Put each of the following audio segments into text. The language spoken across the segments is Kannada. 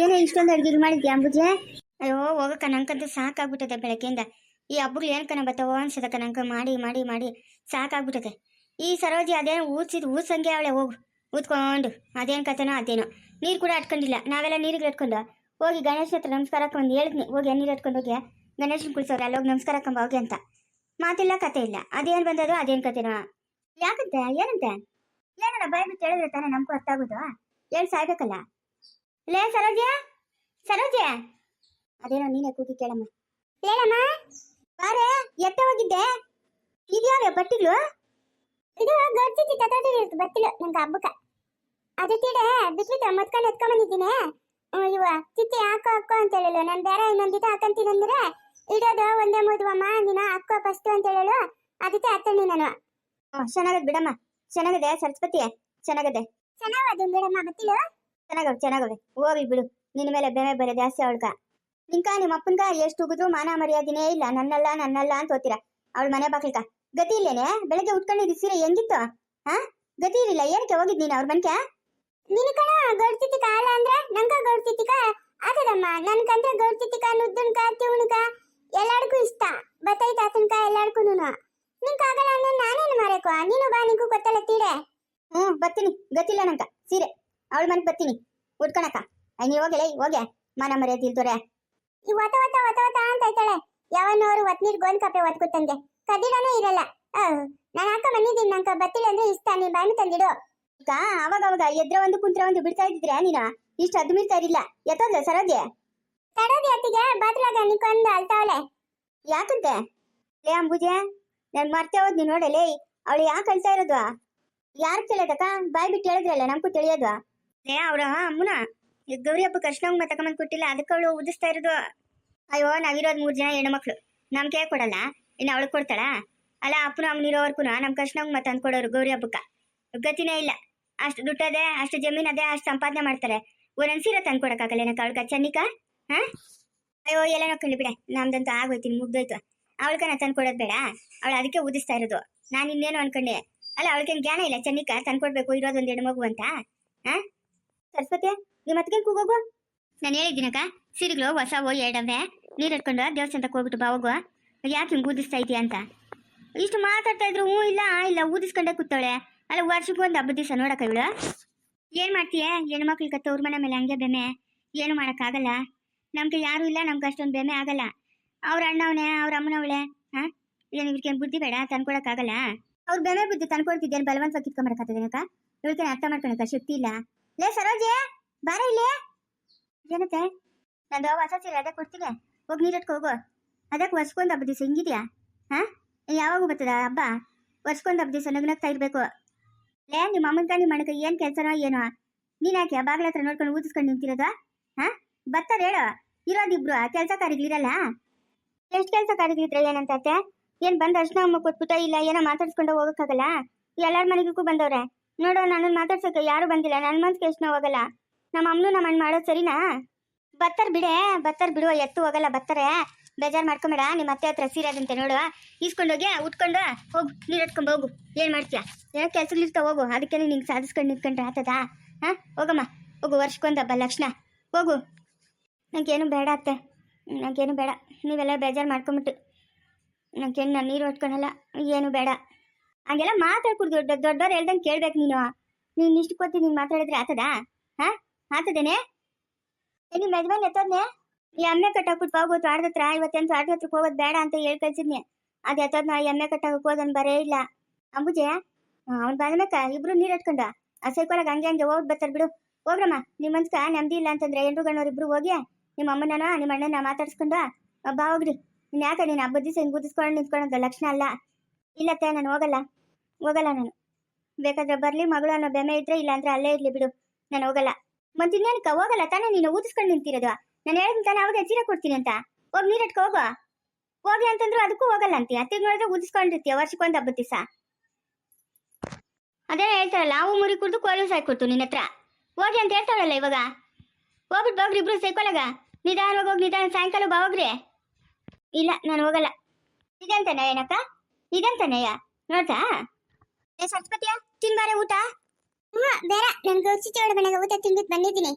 ಏನೋ ಇಷ್ಟೊಂದು ಅಡ್ಗೆ ಮಾಡಿದ್ಯಾ ಅಂಬುಜೆ? ಅಯ್ಯೋ ಹೋಗಕ್ಕ, ನಂಗಂತೂ ಸಾಕಾಗ್ಬಿಟ್ಟದೆ ಬೆಳಗ್ಗೆಯಿಂದ. ಈ ಹಬ್ಬಗಳು ಏನಕ್ಕನ ಬರ್ತಾವೋ ಅನ್ಸದಕ್ಕ, ನಂಗೆ ಮಾಡಿ ಮಾಡಿ ಮಾಡಿ ಸಾಕಾಗ್ಬಿಟ್ಟದೆ. ಈ ಸರೋಜಿ ಅದೇನೋ ಊದ್ಸಂಗೆ ಅವಳೆ, ಹೋಗು ಊದ್ಕೊಂಡು ಅದೇನು ಕತೆನೋ ಅದೇನೋ. ನೀರು ಕೂಡ ಅಟ್ಕೊಂಡಿಲ್ಲ, ನಾವೆಲ್ಲ ನೀರಿಗೆ ಇಟ್ಕೊಂಡು ಹೋಗಿ ಗಣೇಶ ಹತ್ರ ನಮಸ್ಕಾರಕ್ಕೆ ಒಂದು ಹೇಳಿದ್ನಿ, ಹೋಗಿ ನೀರು ಇಟ್ಕೊಂಡು ಹೋಗಿ ಗಣೇಶನ ಕುಳಿಸೋರು ಅಲ್ಲಿ ಹೋಗಿ ನಮಸ್ಕಾರಕ್ಕಂಬ ಹೋಗಿ ಅಂತ. ಮಾತಿಲ್ಲ ಕತೆ ಇಲ್ಲ, ಅದೇನು ಬಂದದು ಅದೇನು ಕತೆನೋ. ಯಾಕಂತೆ ಏನಂತೆ? ಏನಲ್ಲ ಬಾಯ್ ಬಿಟ್ಟು ಹೇಳಿದ್ರೆ ತಾನೇ ನಮಗೂ ಅರ್ಥ ಆಗೋದು. ಹೇಳಿ ಸಾಯ್ಬೇಕಲ್ಲ. ಲೇ ಸರೋಜ್ಯ, ಸರೋಜ್ಯ, ಅದೇನೋ ನೀನೇ ಕೂಗಿ ಕೇಳಮ್ಮ. ಹೇಳಮ್ಮ. ಬಾರೆ, ಎತ್ತ ಹೋಗಿದ್ದೆ? ಇದ್ಯಾವ ಬಟ್ಟಿಗಳು? ಇದು ಗಡ್ಚಿತಿ ತತೋಟಿ ಬತ್ತಿಲು ನಂಗೆ ಹಬ್ಬಕ್ಕ. ಅದು ತೀಡೆ ಬಿಟ್ಬಿಟ್ಟು ಮತ್ಕೊಂಡು ಎತ್ಕೊಂಬಂದಿದ್ದೀನಿ. ಇವ ತಿತ್ತಿ ಹಾಕೋ ಅಂತ ಹೇಳಿಲ್ಲ, ನಾನು ಬೇರೆ ಇನ್ನೊಂದಿತ ಹಾಕಂತೀನಿ ಅಂದ್ರೆ ಇಡೋದು ಒಂದೇ ಮದುವಮ್ಮ, ನೀನು ಹಾಕೋ ಫಸ್ಟ್ ಅಂತ ಹೇಳಲು ಅದಕ್ಕೆ ಹತ್ತಣ್ಣಿ ನಾನು. ಚೆನ್ನಾಗದ್ ಬಿಡಮ್ಮ, ಚೆನ್ನಾಗದೆ ಸರಸ್ವತಿ, ಚೆನ್ನಾಗದೆ. ಚೆನ್ನಾಗದು ಬಿಡಮ್ಮ ಬತ್ತಿಲು. ಚೆನ್ನಾಗವೆ ಹೋಗಿ ಬಿಡು. ನಿನ್ನ ಮೇಲೆ ಬೆಮೆ ಬರೆ ಜಾಸ್ತಿ ಅವಳ್ಕ. ನಿಂಕ ನಿಮ್ಮ ಅಪ್ಪನ್ಕ ಎಷ್ಟು ಉಗಿದ್ರು ಮಾನ ಮರ್ಯಾದಿನೇ ಇಲ್ಲ. ನನ್ನಲ್ಲ ಅಂತ ಹೋಗ್ತೀರಾ ಅವಳ ಮನೆ ಬಾಕ್ಲಿಕ. ಗತಿ ಇಲ್ಲೇನೆ? ಬೆಳಗ್ಗೆ ಉಟ್ಕೊಂಡಿದ್ದು ಸೀರೆ ಹೆಂಗಿತ್ತು? ಗತಿ ಇರಲಿಲ್ಲ, ಏನಕ್ಕೆ ಹೋಗಿದ್ ನೀನು ಅವ್ರ ಮನ್ಕೆ? ನಿನ್ ಕಣ ಗೌಡ್ತಿತಿಕ ಅಲ್ಲ ಅಂದ್ರೆ ನಂಗ ಗೌಡ್ತಿತಿಕ ಆತದಮ್ಮ. ನನ್ಕಂದ್ರೆ ಗೌಡ್ತಿತಿಕ ನುದ್ದುನ್ಕ ತಿವಣಕ ಎಲ್ಲಾರ್ಗೂ ಇಷ್ಟ. ಬತ್ತೈತ ಆತನ್ಕ ಎಲ್ಲಾರ್ಗೂ. ನಿಂಕ ಆಗಲ್ಲ ಅಂದ್ರೆ ನಾನೇನು ಮಾರೇಕೋ? ನೀನು ಬಾ, ನಿಂಗೂ ಗೊತ್ತಲ್ಲ ತೀಡೆ. ಬರ್ತೀನಿ, ಗತಿಲ್ಲ ನಂಕ ಸೀರೆ. ಅವಳ ಮನೆಗೆ ಬರ್ತೀನಿ ಉಟ್ಕೊಳಕ. ನೀ ಹೋಗೆ ಮಾನ ಮರ್ಯಾದೆ ಇಲ್ದೋರೆ. ಈ ಒತ ಅಂತ ಐತಾಳೆ. ಯಾವನ್ನೋರು ಒತ್ನೀರ್ ಗೋನ್ ಕಪೆ ಒತ್ಕುತ್ತಂಗೆ ಕದಿಡನೂ ಇರಲ್ಲ. ನಾನು ಹಾಕ ಬಂದಿದ್ದೀನಿ, ನಂಗೆ ಬತ್ತಿಲ್ಲ ಅಂದ್ರೆ ಇಷ್ಟ. ನೀನ್ ಬಾಯಿ ತಂದಿಡು. ಈಗ ಅವಾಗ ಎದ್ರ ಒಂದು ಕುಂತ್ರ ಒಂದು ಬಿಡ್ತಾ ಇದ್ದಿದ್ರೆ ನೀನು ಇಷ್ಟು ಅದ್ದು ಮೀರ್ತಾ ಇರಲಿಲ್ಲ. ಎತ್ತೋದ್ಲ ಸರೋಜೆ? ತಡೋದಿ ಅತ್ತಿಗೆ ಬಾತ್ಲಾಗ ನಿಕ್ಕೊಂದು ಅಳ್ತಾವಳೆ. ಯಾಕಂತೆ? ಲೇ ಅಂಬುಜೆ, ನಾನು ಮರ್ತೆ ಹೋದ್ ನೀನು ನೋಡಲೇ. ಅವಳು ಯಾಕೆ ಅಳ್ತಾ ಇರೋದು? ಯಾರು ತಿಳಿಯೋದಕ್ಕ? ಬಾಯ್ ಬಿಟ್ಟು ಹೇಳಿದ್ರಲ್ಲ ನಮಗೂ ತಿಳಿಯೋದು. ಲೇ ಅವ್ರ ಅಮ್ಮನ ಗೌರಿ ಹಬ್ಬ ಕೃಷ್ಣಂಗ್ ತಗೊಂಬಂದ್ ಕೊಟ್ಟಿಲ್ಲ, ಅದಕ್ಕೆ ಅವಳು ಉದಿಸ್ತಾ ಇರೋದು. ಅಯ್ಯೋ, ನಾವಿರೋದು 3 ಜನ ಹೆಣ್ಮಕ್ಳು, ನಮ್ಗೆ ಕೊಡಲ್ಲ, ಇನ್ನು ಅವಳು ಕೊಡ್ತಾಳ? ಅಲ್ಲ, ಅಪ್ಪನ ಅಮ್ಮನಿರೋವರ್ಗು ನಮ್ ಕೃಷ್ಣಂಗ್ ತಂದು ಕೊಡೋರು ಗೌರಿ ಹಬ್ಬಕ್ಕ. ಗತಿನೇ ಇಲ್ಲ. ಅಷ್ಟು ದುಡ್ಡದೆ, ಅಷ್ಟು ಜಮೀನ್ ಅದೇ, ಅಷ್ಟು ಸಂಪಾದನೆ ಮಾಡ್ತಾರೆ. ಒಂದೊಂದು ಸೀರೆ ತಂದು ಕೊಡಕ್ಕಾಗಲ್ಲ ಏನಕ್ಕ ಅವಳ್ಕ? ಚೆನ್ನಿಕ ಅಯ್ಯೋ ಎಲ್ಲ ನೋಡ್ಕೊಳ್ಳಿ ಬಿಡೆ, ನಮ್ದಂತೂ ಆಗೋಯ್ತೀನಿ, ಮುಗ್ದೋಯ್ತು. ಅವಳ್ಕ ನಾ ತಂದು ಕೊಡೋದು ಬೇಡ, ಅವಳು ಅದಕ್ಕೆ ಉದಿಸ್ತಾ ಇರೋದು. ನಾನು ಇನ್ನೇನು ಅನ್ಕೊಂಡೆ. ಅಲ್ಲ, ಅವಳಿಗೇನು ಜ್ಞಾನ ಇಲ್ಲ ಚೆನ್ನಿಕ ತಂದು ಕೊಡ್ಬೇಕು ಇರೋದೊಂದು ಹೆಣ್ಣು ಮಗು ಅಂತ? ಸರಸ್ವತಿ, ನಿಮ್ಮ ಅತ್ತಿಗೆ ಕೂಗೋಗು. ನಾನು ಹೇಳಿದ್ದೀನಕ್ಕ, ಸೀರೆಗಳು ಹೊಸವು ಎರಡವೆ, ನೀರು ಇಟ್ಕೊಂಡು ದೇವಸ್ಥಾನಕ್ಕೆ ಹೋಗ್ಬಿಟ್ಟು ಬಾ ಹೋಗು. ಯಾಕೆ ಹಿಂಗೆ ಊದಿಸ್ತಾ ಇದೆಯಾ ಅಂತ ಇಷ್ಟು ಮಾತಾಡ್ತಾ ಇದ್ರು. ಇಲ್ಲ ಊದಿಸ್ಕೊಂಡೆ ಕೂತವಳೆ. ಅಲ್ಲ, ವರ್ಷಕ್ಕೆ ಒಂದು ಹಬ್ಬದ ದಿವಸ ನೋಡಕ್ಕ ಇವಳು ಏನು ಮಾಡ್ತೀಯ? ಹೆಣ್ಮಕ್ಳು ಕತ್ತ ಅವ್ರ ಮನೆ ಮೇಲೆ ಹಂಗೆ ಬೆಮೆ. ಏನು ಮಾಡೋಕ್ಕಾಗಲ್ಲ. ನಮ್ಗೆ ಯಾರೂ ಇಲ್ಲ, ನಮ್ಗೆ ಅಷ್ಟೊಂದು ಬೆಮೆ ಆಗಲ್ಲ. ಅವ್ರ ಅಣ್ಣವನೇ, ಅವ್ರ ಅಮ್ಮನವಳೆ. ಏನು ಇವ್ರಿಗೇನು ಬುದ್ಧಿ ಬೇಡ? ತಂದ್ಕೊಡಕ್ಕಾಗಲ್ಲ. ಅವ್ರ ಬೆಮೆ ಬುದ್ಧಿ ತಂದ್ಕೊಡ್ತಿದ್ದೇನು ಬಲವಂತವಾಗಿ ಕಿತ್ಕೊಂಬರಕ್ಕಾಗ್ತದೇನಕ್ಕ? ಇವಳಿಗೆ ಅರ್ಥ ಮಾಡ್ಕೊಳಕ್ಕ ಶಕ್ತಿ ಇಲ್ಲ. ಲೇ ಸರೋಜೆ, ಬಾರ ಇಲ್ಲಿ. ಏನತ್ತೆ? ನಂದು ಹೊಸ ಸೀರೆ ಅದೇ ಕೊಡ್ತೀನಿ, ಹೋಗಿ ನೀರಟ್ಕೊ ಹೋಗು. ಅದಕ್ಕೆ ವರ್ಷಕ್ಕೊಂದು ಹಬ್ಬದ ದಿವಸ ಹಿಂಗಿದ್ಯಾ? ಯಾವಾಗ ಬರ್ತದ ಹಬ್ಬ? ವರ್ಷಕ್ಕೊಂದು ಹಬ್ಬದ ದಿವಸ ನಗ್ನಗ್ತಾ ಇರ್ಬೇಕು. ಲೇ, ನಿಮ್ಮ ಅಮ್ಮನ್ಕ ನಿಮ್ಮ ಅಣ್ಣಕ ಏನು ಕೆಲಸನೋ ಏನೋ? ನೀನು ಯಾಕೆ ಬಾಗಿಲ ಹತ್ರ ನೋಡ್ಕೊಂಡು ಊದಿಸ್ಕೊಂಡು ನಿಂತಿರೋದು? ಬರ್ತಾರೆ ಹೇಳು. ಇರೋದಿಬ್ರು ಕೆಲಸಕಾರಿಗಳಿರಲ್ಲ. ಎಷ್ಟು ಕೆಲಸಕಾರಿಗಳಿದ್ರೆ ಏನಂತತ್ತೆ? ಏನು ಬಂದ ಅರ್ಶನ ಅಮ್ಮ ಕೊಟ್ಬಿಟ್ಟ ಇಲ್ಲ ಏನೋ ಮಾತಾಡ್ಸ್ಕೊಂಡು ಹೋಗೋಕ್ಕಾಗಲ್ಲ? ಎಲ್ಲರ ಮನೆಗೂ ಬಂದವ್ರೆ ನೋಡೋ. ನನ್ನ ಮಾತಾಡ್ಸೋಕೆ ಯಾರು ಬಂದಿಲ್ಲ. ನನ್ನ ಮನ್ಸಿಗೆ ಎಷ್ಟು ಹೋಗಲ್ಲ. ನಮ್ಮ ಅಮ್ಮನು ನಮ್ಮ ಅಣ್ಣ ಮಾಡೋದು ಸರಿನಾ? ಬತ್ತಾರ ಬಿಡು, ಎತ್ತು ಹೋಗಲ್ಲ, ಬರ್ತಾರೆ. ಬೇಜಾರು ಮಾಡ್ಕೊಂಬೇಡ. ನಿಮ್ಮ ಅತ್ತೆ ಹತ್ರ ಸೀರೆ ಅದಂತೆ ನೋಡು, ಈಸ್ಕೊಂಡೋಗಿ ಉಟ್ಕೊಂಡು ಹೋಗು, ನೀರು ಇಟ್ಕೊಂಡು ಹೋಗು. ಏನು ಮಾಡ್ತೀಯಾ? ಏನೋ ಕೆಲಸಗಳಿರ್ತಾವ, ಹೋಗು. ಅದಕ್ಕೆ ನಿಂಗೆ ಸಾಧಿಸ್ಕೊಂಡು ನಿಂತ್ಕೊಂಡ್ರೆ ಆತದಾ? ಹೋಗಮ್ಮ, ಹೋಗು. ವರ್ಷಕ್ಕೊಂದು ಹಬ್ಬ ಲಕ್ಷಣ, ಹೋಗು. ನಂಗೇನು ಬೇಡ ಅತ್ತೆ, ನಂಗೇನು ಬೇಡ. ನೀವೆಲ್ಲ ಬೇಜಾರು ಮಾಡ್ಕೊಂಬಿಟ್ಟು ನಂಗೇನು ನಾನು ನೀರು ಹೊಟ್ಕೊಳಲ್ಲ, ಏನು ಬೇಡ. ಹಂಗೆಲ್ಲ ಮಾತಾಡ್ಕೊಡ್ದು. ದೊಡ್ಡವ್ರು ಹೇಳ್ದಂಗೆ ಕೇಳ್ಬೇಕು ನೀನು. ನೀನು ಇಷ್ಟು ಕೊತ್ತಿ ನೀನು ಮಾತಾಡಿದ್ರೆ ಆತದಾ? ಆತದೇನೆ? ನಿಮ್ಮ ಯಜಮಾನ್ ಎತ್ತೋದ್ನೆ? ಈ ಎಮ್ಮೆ ಕಟ್ಟಾಕ್ಬಿಟ್ಟು ಹೋಗೋದು ಆಡ್ದತ್ರ. ಇವತ್ತೇನು ಆಟದ ಹತ್ರಕ್ಕೆ ಹೋಗೋದು ಬೇಡ ಅಂತ ಹೇಳಿ ಕಳ್ಸಿದ್ನಿ. ಅದು ಎತ್ತೋದ್ನ ಎಮ್ಮೆ ಕಟ್ಟಾಕಕ್ಕೆ ಹೋದನ್ ಬರೇ ಇಲ್ಲ. ಅಂಬುಜೆ, ಅವ್ನು ಬಂದ್ಮೇಕ ಇಬ್ರು ನೀರು ಇಟ್ಕೊಂಡ ಆ ಸೈಕೋಲಾಗ ಹಂಗೆ ಹೋಗಿ ಬರ್ತಾರೆ ಬಿಡು. ಹೋಗ್ರಮ್ಮ, ನಿಮ್ಮ ಮನ್ಸ್ಕ ನೆಮ್ಮದಿ ಇಲ್ಲ ಅಂತಂದ್ರೆ ಹೆಣ್ಣು ಗಣ್ಣವ್ರು ಇಬ್ರು ಹೋಗಿ ನಿಮ್ಮ ಅಮ್ಮನ ನಿಮ್ಮ ಅಣ್ಣನ ಮಾತಾಡ್ಸ್ಕೊಂಡು ಬಾ ಹೋಗ್ರಿ. ಇನ್ನು ಯಾಕೆ ನೀನು ಹಬ್ಬದ ದಿವಸ ಹಿಂಗೆ ಗುದಿಸ್ಕೊಂಡು ನಿಂತ್ಕೊಳ್ಳೋದು ಲಕ್ಷಣ ಅಲ್ಲ. ಇಲ್ಲತ್ತೆ, ನಾನು ಹೋಗಲ್ಲ ನಾನು. ಬೇಕಾದ್ರೆ ಬರಲಿ ಮಗಳು ಅನ್ನೋ ಬೆಮೆ ಇದ್ರೆ, ಇಲ್ಲ ಅಂದ್ರೆ ಅಲ್ಲೇ ಇರಲಿ ಬಿಡು. ನಾನು ಹೋಗಲ್ಲ. ಮತ್ತೆ ಇನ್ನೇನಕ್ಕ ಹೋಗಲ್ಲ ತಾನೇ? ನೀನು ಊದಿಸ್ಕೊಂಡು ನಿಂತಿರೋದು. ನಾನು ಹೇಳಿದ ತಾನೆ ಅವಾಗ ಸೀರೆ ಕೊಡ್ತೀನಿ ಅಂತ. ಹೋಗಿ ನೀರಟ್ಕೊ ಹೋಗು. ಹೋಗಿ ಅಂತಂದ್ರು ಅದಕ್ಕೂ ಹೋಗಲ್ಲ ಅಂತೀಯ. ಅತ್ತಿಗೆ ನೋಡಿದ್ರೆ ಊದಿಸ್ಕೊಂಡಿರ್ತೀಯ ವರ್ಷಕ್ಕೊಂದು ಹಬ್ಬದ ದಿವಸ. ಅದೇ ಹೇಳ್ತಾರಲ್ಲ, ನಾವು ಮುರಿ ಕುಡ್ದು ಕೋಳಿ ಸಾಯ್ಕೊಡ್ತು ನಿನ್ನ ಹತ್ರ. ಹೋಗಿ ಅಂತ ಹೇಳ್ತಾಳಲ್ಲ ಇವಾಗ. ಹೋಗ್ಬಿಟ್ಟು ಹೋಗ್ರಿ ಇಬ್ರು ಸೈಕೋಲಾಗ. ನಿಧಾನವಾಗಿ ಹೋಗಿ, ನಿಧಾನ ಸಾಯಂಕಾಲ ಬಾ ಹೋಗ್ರಿ. ಇಲ್ಲ, ನಾನು ಹೋಗಲ್ಲ. ಇದಂತಾನೆ ಏನಕ್ಕ? ಇದಂತಾನೆಯ ನೋಡ್ತಾ? ಸರಸ್ವತಿಯ ತಿನ್ಬಾರೆ ಊಟ? ಬೇಡ, ನನ್ಗೆ ಚಿಚ್ಚಿ ಒಳ ಮನೆಗೆ ಊಟ ತಿಂದ್ಬಿಟ್ಟು ಬಂದಿದ್ದೀನಿ.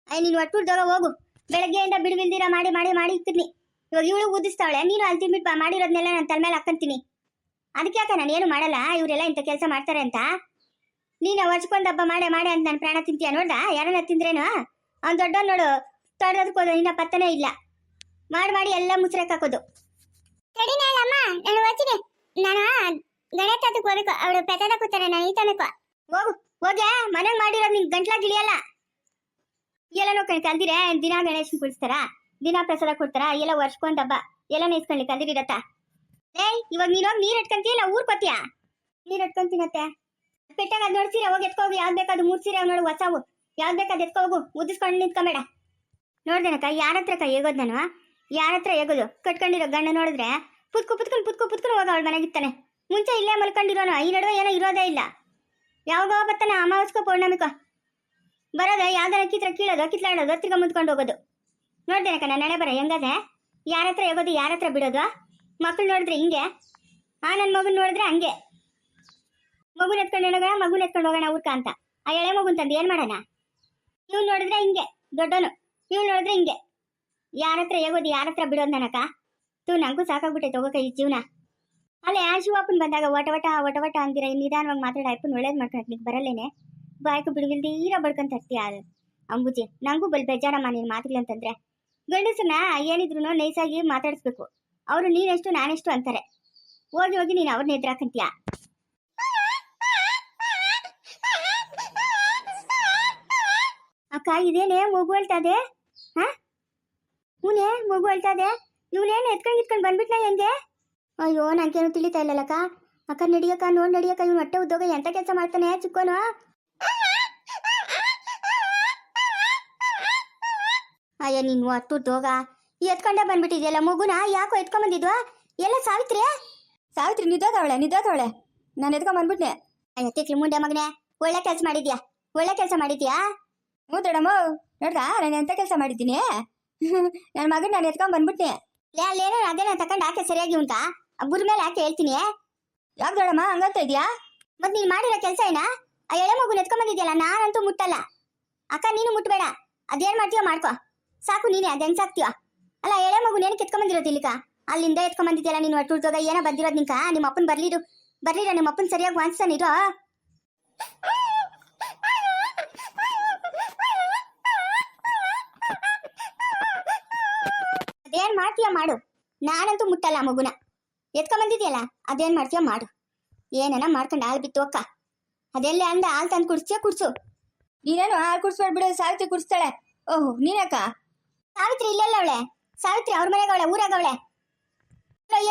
ಅಯ್ಯ ನೀನು ಒಟ್ಟುರ್ದೋಗ ಹೋಗು. ಬೆಳಗ್ಗೆಯಿಂದ ಬಿಡುವಿಲ್ದಿರ ಮಾಡಿ ಮಾಡಿ ಮಾಡಿ ಇಕ್ಕಿದ್ನಿ. ಇವಾಗ ಇವಳು ಊದಿಸ್ತಾವಳೆ, ನೀನು ಅಲ್ಲಿ ತಿನ್ಬಿಟ್ಟು ಮಾಡಿರೋದ್ನೆಲ್ಲ ನಾನು ತಲೆ ಮೇಲೆ ಹಾಕ್ಕಂತೀನಿ. ಅದಕ್ಕೆ ಯಾಕ ನಾನು ಏನು ಮಾಡಲ್ಲ, ಇವರೆಲ್ಲ ಇಂಥ ಕೆಲಸ ಮಾಡ್ತಾರೆ ಅಂತ. ನೀನು ವರ್ಷಕ್ಕೊಂದು ಹಬ್ಬ ಮಾಡೇ ಮಾಡೇ ಅಂತ ನಾನು ಪ್ರಾಣ ತಿಂತೀಯ ನೋಡ್ದ? ಯಾರನ್ನ ತಿಂದ್ರೇನು? ಅವ್ನು ದೊಡ್ಡ ನೋಡು ತೊಡೆದೋದು ನಿನ್ನ ಪತ್ತನೇ ಇಲ್ಲ. ಮಾಡಿ ಮಾಡಿ ಎಲ್ಲ ಮುಸ್ರಕ್ಕೆ ಹಾಕೋದು. ತಡಿನಲ್ಲಮ್ಮ, ನಾನು ಓದ್ತೀನಿ. ನಾನು ಗಣೇಶ ಹತ್ತಕ್ಕೆ ಹೋಗ್ಬೇಕು. ಅವಳು ಪೆತ್ತದ ಕೂತಾರೆ, ನಾನು ಈತಬೇಕು. ಹೋಗು ಹೋಗೆ, ಮನೆಗೆ ಮಾಡಿರೋದು ನಿಂಗೆ ಗಂಟ್ಲಾಗ ಇಳಿಯಲ್ಲ. ಎಲ್ಲ ನೋಡ್ಕೊಂಡು ಕಲ್ದಿರೆ ದಿನ ಗಣೇಶನ್ ಕುಡಿಸ್ತಾರ, ದಿನ ಪ್ರಸಾದ ಕೊಡ್ತಾರ, ಎಲ್ಲ ವರ್ಷಕ್ಕೊಂದು ಹಬ್ಬ ಎಲ್ಲ ನೇಸ್ಕೊಳ್ಳಿ ಕಲ್ದಿರತ್ತ. ಇವಾಗ ನೀನು ಹೋಗಿ ನೀರು ಇಟ್ಕೊಂತೀಯ ಇಲ್ಲ ಊರ್ ಕೊತ್ತೀಯ? ನೀರು ಇಟ್ಕೊಂತೀನತ್ತೆ. ಪೆಟ್ಟಾಗ ಅದು ನೋಡ್ತೀರ, ಹೋಗಿ ಎತ್ಕೋಗು. ಯಾವ್ದು ಬೇಕಾದ್ರು 3 ಸೀರೆ ನೋಡು ಹೊಸವು, ಯಾವ್ದು ಬೇಕಾದ್ ಎತ್ಕೋಗು. ಉದಿಸ್ಕೊಂಡು ನಿಂತ್ಕೊಂಬೇಡ. ನೋಡ್ದೇನಕ್ಕ ಯಾರ ಹತ್ರಕ್ಕ ಹೇಗೋದು ನಾನು? ಯಾರ ಹತ್ರ ಹೇಗೋದು? ಕಟ್ಕೊಂಡಿರೋ ಗಂಡ ನೋಡಿದ್ರೆ ಪುತ್ಕೊಂಡು ಹೋಗ ಅವಳ ಮನೆಗಿತ್ತಾನೆ. ಮುಂಚೆ ಇಲ್ಲೇ ಮಲ್ಕೊಂಡಿರೋನು, ಈ ನಡುವೆ ಏನೋ ಇರೋದೇ ಇಲ್ಲ. ಯಾವಾಗೋ ಬರ್ತಾನೆ ಅಮಾವಾಸ್ಯೋ ಪೌರ್ಣಮಿಕೋ ಬರೋದ, ಯಾವ್ದಾರ ಕೀಳೋದು ಕಿತ್ಲಾಡೋದು, ತಿರ್ಗ ಮುಂದ್ಕೊಂಡು ಹೋಗೋದು. ನೋಡ್ದೇನಕ್ಕ ನಾನು ನಡೆ ಬರ ಹೆಂಗದೆ? ಯಾರ ಹತ್ರ ಹೇಗೋದು, ಯಾರ ಹತ್ರ ಬಿಡೋದು? ಮಕ್ಳು ನೋಡಿದ್ರೆ ಹಿಂಗೆ, ನನ್ನ ಮಗನ್ ನೋಡಿದ್ರೆ ಹಂಗೆ. ಮಗುನ ಎತ್ಕೊಂಡು ಹೋಗೋಣ ಊರ್ಕ ಅಂತ. ಆ ಎಳೆ ಮಗುನ್ ತಂದು ಏನ್ ಮಾಡೋಣ? ಇವ್ ನೋಡಿದ್ರೆ ಹಿಂಗೆ ದೊಡ್ಡನು, ಇವ್ ನೋಡಿದ್ರೆ ಹಿಂಗೆ. ಯಾರ ಹತ್ರ ಹೇಗೋದು, ಯಾರ ಹತ್ರ ಬಿಡೋದು ನನಕ? ನಂಗೂ ಸಾಕಾಗ್ಬಿಟ್ಟೆ ಹೋಗೋಕ ಈ ಜೀವನ. ಅಲ್ಲೇ ಆ ಶಿವಪ್ಪನ್ ಬಂದಾಗ ಒಟ ಅಂದಿರ ನಿಧಾನವಾಗಿ ಮಾತಾಡ ಅಪ್ಪನ ಒಳ್ಳೇದು ಮಾಡ್ಕೊಳಕ್ ನಿಂಗೆ ಬರಲ್ಲೇನೆ? ಬಾಯ್ಕು ಬಿಡುವಿಲ್ದೀರ ಬಡ್ಕೊಂತ ಇರ್ತೀಯ ಅಂಬುಜಿ. ನಂಗೂ ಬೇಜಾರಮ್ಮ ನೀನು ಮಾತುಗಳಂತಂದ್ರೆ. ಗಂಡಸನ್ನ ಏನಿದ್ರು ನೈಸಾಗಿ ಮಾತಾಡಿಸ್ಬೇಕು. ಅವರು ನೀನೆಷ್ಟು ನಾನೆಷ್ಟು ಅಂತಾರೆ. ಹೋಗಿ ನೀನು ಅವ್ರನ್ನ ಎದುರಾಕಂತೀಯ. ಅಕ್ಕ ಇದೇನೇ ಮಗು ಹೇಳ್ತದೆ? ಹೂನೇ ಮಗು ಹೇಳ್ತದೆ. ಇವನೇನು ಎತ್ಕೊಂಡು ಬಂದ್ಬಿಟ್ನ ಹೆಂಗೆ? ಅಯ್ಯೋ ನಂಗೇನು ತಿಳಿತಾ ಇಲ್ಲಲ್ಲಕ್ಕ. ಅಕ್ಕ ನಡಿಯಕ್ಕ, ನಡಿಯಕ್ಕ, ಇವ್ನು ಹೊಟ್ಟೆ ಉದ್ದೋಗ ಎಂತ ಕೆಲಸ ಮಾಡ್ತಾನೆ ಚಿಕ್ಕೋನು. ಅಯ್ಯ ನೀನು ಹೊಟ್ಟುದ್ದೋಗ ಎತ್ಕೊಂಡೇ ಬಂದ್ಬಿಟ್ಟಿದ್ಯಲ್ಲ ಮಗುನ. ಯಾಕೋ ಎತ್ಕೊಂಬಂದಿದ್ವಾ? ಎಲ್ಲ ಸಾವಿತ್ರಿ ನಿದ್ದೋಗವಳೆ. ನಾನು ಎತ್ಕೊಂಬಂದ್ಬಿಟ್ನೆ. ಅಯ್ಯ ತಿಕ್ಲಿ ಮುಂದೆ ಮಗನೆ, ಒಳ್ಳೆ ಕೆಲಸ ಮಾಡಿದ್ಯಾ. ಹ್ಞೂ ದೊಡಮ್ಮ, ನೋಡ್ದಾ ನಾನು ಎಂತ ಕೆಲಸ ಮಾಡಿದ್ದೀನಿ? ನನ್ನ ಮಗನ ನಾನು ಎತ್ಕೊಂಡ್ ಬಂದ್ಬಿಟ್ನೆ. ಅಲ್ಲೇನೋ ಅದೇನ ತಕೊಂಡು ಹಾಕೆ ಸರಿಯಾಗಿ ಉಂಟ ಬುರ್ ಮೇಲೆ ಹಾಕಿ ಹೇಳ್ತೀನಿ. ಯಾಕೆ ದೊಡಮ್ಮ ಹಂಗಂತ ಇದೆಯಾ? ಮತ್ತೆ ನೀನು ಮಾಡಿರೋ ಕೆಲಸ ಏನ? ಆ ಎಳೆ ಮಗುನ ಎತ್ಕೊಂಬಂದಿದ್ಯಲ್ಲ, ನಾನಂತೂ ಮುಟ್ಟಲ್ಲ. ಅಕ್ಕ ನೀನು ಮುಟ್ಬೇಡ. ಅದೇನ್ ಮಾಡ್ತೀಯೋ ಮಾಡ್ಕೊ ಸಾಕು. ನೀನೇ ಅದು ಹೆಂಗ್ಸಾಕ್ತೀಯ? ಅಲ್ಲ ಎಳೆ ಮಗುನ ಏನಕ್ಕೆ ಎತ್ಕೊಂಬಂದಿರೋದು ಇಲ್ಲಿಕ? ಅಲ್ಲಿಂದ ಎತ್ಕೊಂಬಂದಿದ್ಯಲ್ಲ ನೀನು ಹೊಟ್ಟುಳ್ತೋಗ. ಏನೋ ಬಂದಿರೋದು ನಿಂಕ? ನಿಮ್ಮ ಅಪ್ಪನ ಬರ್ಲಿರ ನಿಮ್ಮ ಅಪ್ಪನ ಸರಿಯಾಗಿ ವಾಣಿಸ್ತಾನಿರೋ. ಅದೇನ್ ಮಾಡ್ತೀಯ ಮಾಡು. ನಾನಂತೂ ಮುಟ್ಟಲ್ಲ ಮಗುನ. ಎತ್ಕೊಂಬಂದಿದ್ಯಲ್ಲ ಅದೇನ್ ಮಾಡ್ತೀಯ ಮಾಡು. ಏನನ ಮಾಡ್ಕೊಂಡು ಹಾಲು ಬಿತ್ತು ಅಕ್ಕ. ಅದೆಲ್ಲ ಅಂದ ಹಾಲು ತಂದು ಕುಡ್ಸು. ನೀನೇನು ಹಾಲು ಕುಡಿಸ್ಬೇಡ್ಬಿಡು, ಸಾವಿತ್ರಿ ಕುಡಿಸ್ತಾಳೆ. ಓಹೋ ನೀನಕ್ಕ? ಸಾವಿತ್ರಿ ಇಲ್ಲೆಲ್ಲ ಅವಳೆ. ಸಾವಿತ್ರಿ ಅವ್ರ ಮನೆಗವಳೆ, ಊರಾಗವಳೆ.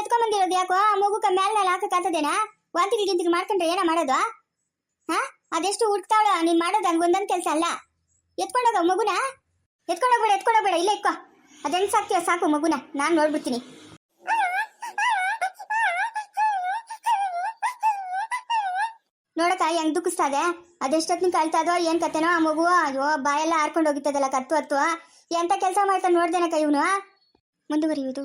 ಎತ್ಕೊಂಬಂದಿರೋದು ಯಾಕೋ? ಆ ಮಗುಕ ಮೇಲೆ ಹಾಕಕ್ಕಾಗ್ತದೇನಾ? ವಾಂತಿಗಳು ಮಾಡ್ಕೊಂಡ್ರೆ ಏನ ಮಾಡೋದು? ಅದೆಷ್ಟು ಹುಡ್ತಾವಳ ನೀನ್ ಮಾಡೋದು? ಹಂಗೊಂದೊಂದು ಕೆಲಸ ಅಲ್ಲ. ಎತ್ಕೊಂಡೋಗ ಮಗುನ. ಎತ್ಕೊಂಡೋಗ್ಬೇಡ, ಇಲ್ಲ ಇಕ್ಕೋ. ಅದೆಂಗ್ ಸಾಕ್ತೀಯ ಸಾಕು ಮಗುನ, ನಾನು ನೋಡ್ಬಿಡ್ತೀನಿ. ನೋಡಕ್ಕ ಹೆಂಗ್ ದುಃಖಿಸ್ತಾದೆ. ಅದೆಷ್ಟೊತ್ತಿನ ಕಳ್ತಾದೋ ಏನ್ ಕತೆನೋ ಆ ಮಗು. ಅಯ್ಯೋ ಬಾಯೆಲ್ಲ ಹಾರ್ಕೊಂಡು ಹೋಗಿತ್ತದಲ್ಲ ಕತ್ತು. ಎಂತ ಕೆಲಸ ಮಾಡ್ತಾನೆ ನೋಡ್ದೇನಕ್ಕ ಇವನು. ಮುಂದುವರಿಯುವುದು.